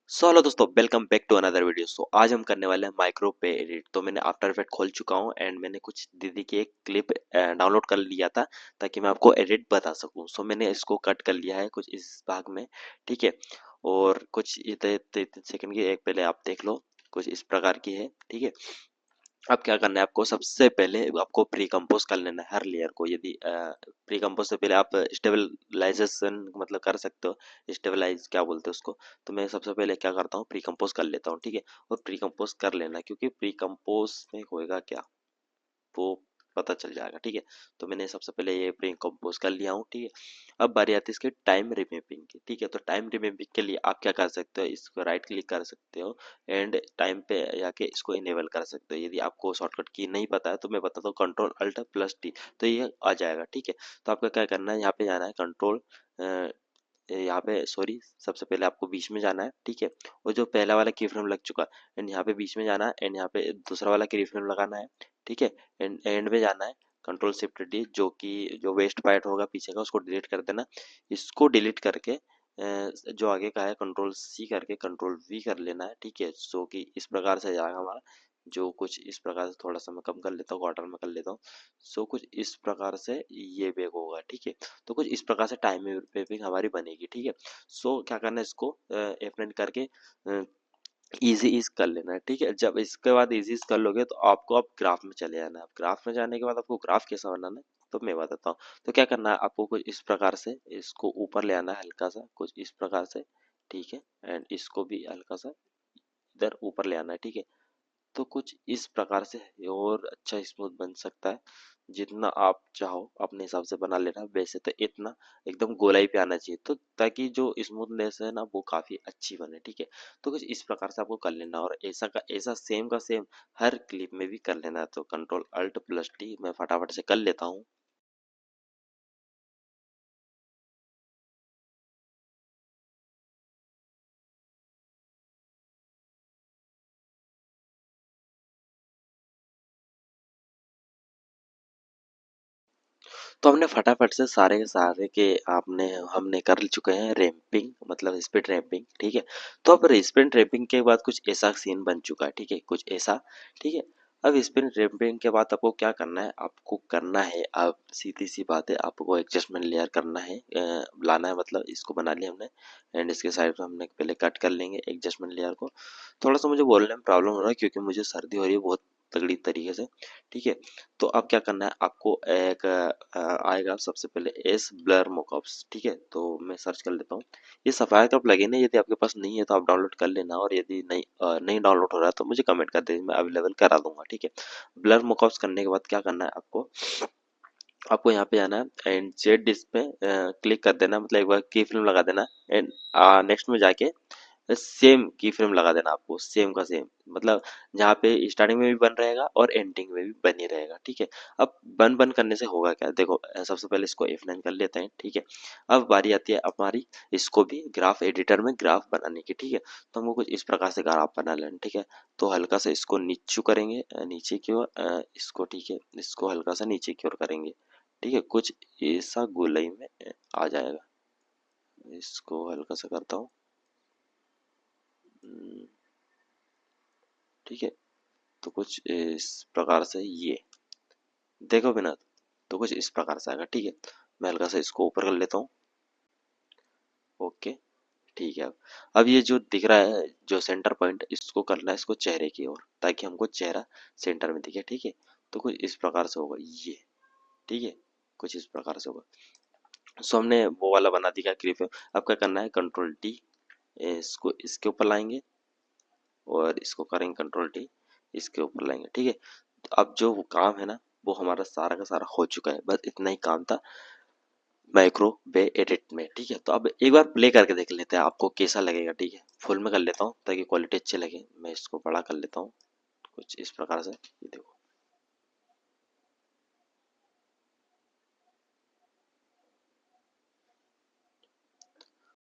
सो hello दोस्तों, welcome back to another video. So आज हम करने वाले हैं माइक्रो पे एडिट। तो मैंने आफ्टर इफेक्ट खोल चुका हूँ एंड मैंने कुछ दीदी की एक क्लिप डाउनलोड कर लिया था ताकि मैं आपको एडिट बता सकूँ। सो मैंने इसको कट कर लिया है कुछ इस भाग में, ठीक है। और कुछ ये 3 सेकंड की एक पहले आप देख लो, कुछ इस प्रकार की है, ठीक है। अब क्या करना है आपको, सबसे पहले आपको प्री कंपोज कर लेना है हर लेयर को। यदि प्री कंपोज से पहले आप स्टेबलाइजेशन मतलब कर सकते हो, स्टेबलाइज क्या बोलते हैं उसको। तो मैं सबसे पहले क्या करता हूँ, प्री कंपोज कर लेता हूँ, ठीक है। और प्री कंपोज कर लेना, क्योंकि प्री कंपोज में होएगा क्या वो पता चल जाएगा, ठीक है। तो मैंने सबसे पहले ये प्री कंपोज कर लिया हूँ, ठीक है। अब बारी आती है इसके टाइम रिमैपिंग की, ठीक है। तो टाइम रिमैपिंग के लिए आप क्या कर सकते हो, इसको राइट क्लिक कर सकते हो एंड टाइम पे जाके इसको इनेबल कर सकते हो। यदि आपको शॉर्टकट की नहीं पता है तो मैं बताता हूँ, कंट्रोल अल्ट प्लस टी, तो ये आ जाएगा, ठीक है। तो आपका क्या करना है, यहाँ पे जाना है कंट्रोल, यहाँ पे सॉरी, सबसे पहले आपको बीच में जाना है, ठीक है। और जो पहला वाला की फ्रेम लग चुका है एंड यहाँ पे बीच में जाना है एंड यहाँ पे दूसरा वाला की फ्रेम लगाना है, ठीक है। एंड में जाना है, कंट्रोल शिफ्ट डी, जो कि जो वेस्ट पार्ट होगा पीछे का उसको डिलीट कर देना। इसको डिलीट करके जो आगे का है कंट्रोल सी करके कंट्रोल वी कर लेना है, ठीक है। सो कि इस प्रकार से जाएगा हमारा, जो कुछ इस प्रकार से, थोड़ा सा मैं कम कर लेता हूँ, क्वार्टर में कर लेता हूँ। सो कुछ इस प्रकार से ये बैग होगा, ठीक है। तो कुछ इस प्रकार से टाइम वेपिंग हमारी बनेगी, ठीक है। सो क्या करना है, इसको F9 करके इजी इज कर लेना है, ठीक है। जब इसके बाद इजी इज कर लोगे तो आपको अब ग्राफ में चले जाना है। अब ग्राफ में जाने के बाद आपको ग्राफ कैसा बनाना है तो मैं बताता हूँ। तो क्या करना है आपको, कुछ इस प्रकार से इसको ऊपर ले आना है हल्का सा, कुछ इस प्रकार से, ठीक है। एंड इसको भी हल्का सा इधर ऊपर ले आना है, ठीक है। तो कुछ इस प्रकार से और अच्छा स्मूथ बन सकता है। जितना आप चाहो अपने हिसाब से बना लेना, वैसे तो इतना एकदम गोलाई पे आना चाहिए, तो ताकि जो स्मूथनेस है ना वो काफी अच्छी बने, ठीक है। तो कुछ इस प्रकार से आपको कर लेना, और ऐसा का ऐसा सेम का सेम हर क्लिप में भी कर लेना। तो कंट्रोल अल्ट प्लस टी मैं फटाफट से कर लेता हूँ। तो हमने फटाफट से सारे के सारे के आपने हमने कर चुके हैं रैंपिंग, मतलब स्पीड रैंपिंग, ठीक है। तो अब स्पीड रैंपिंग के बाद कुछ ऐसा सीन बन चुका है, ठीक है, कुछ ऐसा, ठीक है। अब स्पीड रैंपिंग के बाद आपको क्या करना है, आपको करना है, आप सीधी सी बात है, आपको एडजस्टमेंट लेयर करना है, लाना है, मतलब इसको बना लिया हमने एंड इसके साइड में हमने पहले कट कर लेंगे एडजस्टमेंट लेयर को। थोड़ा सा मुझे बोलने में प्रॉब्लम हो रहा है क्योंकि मुझे सर्दी हो रही है बहुत तगड़ी तरीके से, ठीक है। तो अब क्या करना है आपको, एक आएगा सबसे पहले एस ब्लर मोकअप्स, ठीक है। तो मैं सर्च कर लेता हूँ। ये सफायर का प्लगइन है, यदि आपके पास नहीं है तो आप डाउनलोड कर लेना, और यदि नहीं डाउनलोड हो रहा है तो मुझे कमेंट कर दीजिए, मैं अवेलेबल करा दूंगा, ठीक है। ब्लर मोकअप्स करने के बाद क्या करना है आपको, आपको यहाँ पे आना है एंड जेड डिस्क पे क्लिक कर देना, मतलब एक बार की फिल्म लगा देना एंड नेक्स्ट में जाके सेम की फ्रेम लगा देना आपको, सेम का सेम, मतलब जहाँ पे स्टार्टिंग में भी बन रहेगा और एंडिंग में भी बन ही रहेगा, ठीक है। अब बन करने से होगा क्या, देखो सबसे पहले इसको F9 कर लेते हैं, ठीक है। अब बारी आती है हमारी इसको भी ग्राफ एडिटर में ग्राफ बनाने की, ठीक है। तो हमको कुछ इस प्रकार से ग्राफ बना लेना, ठीक है। तो हल्का सा इसको नीचू करेंगे, नीचे की ओर इसको, ठीक है, इसको हल्का सा नीचे की ओर करेंगे, ठीक है। कुछ ऐसा गोलाई में आ जाएगा। इसको हल्का सा करता हूँ, ठीक है। तो कुछ इस प्रकार से ये देखो बिना, तो कुछ इस प्रकार से आएगा, ठीक है। मैं हल्का सा इसको ऊपर कर लेता हूँ, ओके, ठीक है। अब ये जो दिख रहा है जो सेंटर पॉइंट, इसको करना है इसको चेहरे की ओर, ताकि हमको चेहरा सेंटर में दिखे, ठीक है। तो कुछ इस प्रकार से होगा ये, ठीक है, कुछ इस प्रकार से होगा। सो हमने वो वाला बना दिया क्लिप है। अब क्या करना है, कंट्रोल टी, इसको इसके ऊपर लाएंगे और इसको करेंगे कंट्रोल टी, इसके ऊपर लाएंगे, ठीक है। तो अब जो वो काम है ना वो हमारा सारा का सारा हो चुका है, बस इतना ही काम था माइक्रो वे एडिट में, ठीक है। तो अब एक बार प्ले करके देख लेते हैं आपको कैसा लगेगा, ठीक है। फुल में कर लेता हूँ ताकि क्वालिटी अच्छी लगे, मैं इसको बड़ा कर लेता हूँ कुछ इस प्रकार से, ये देखो।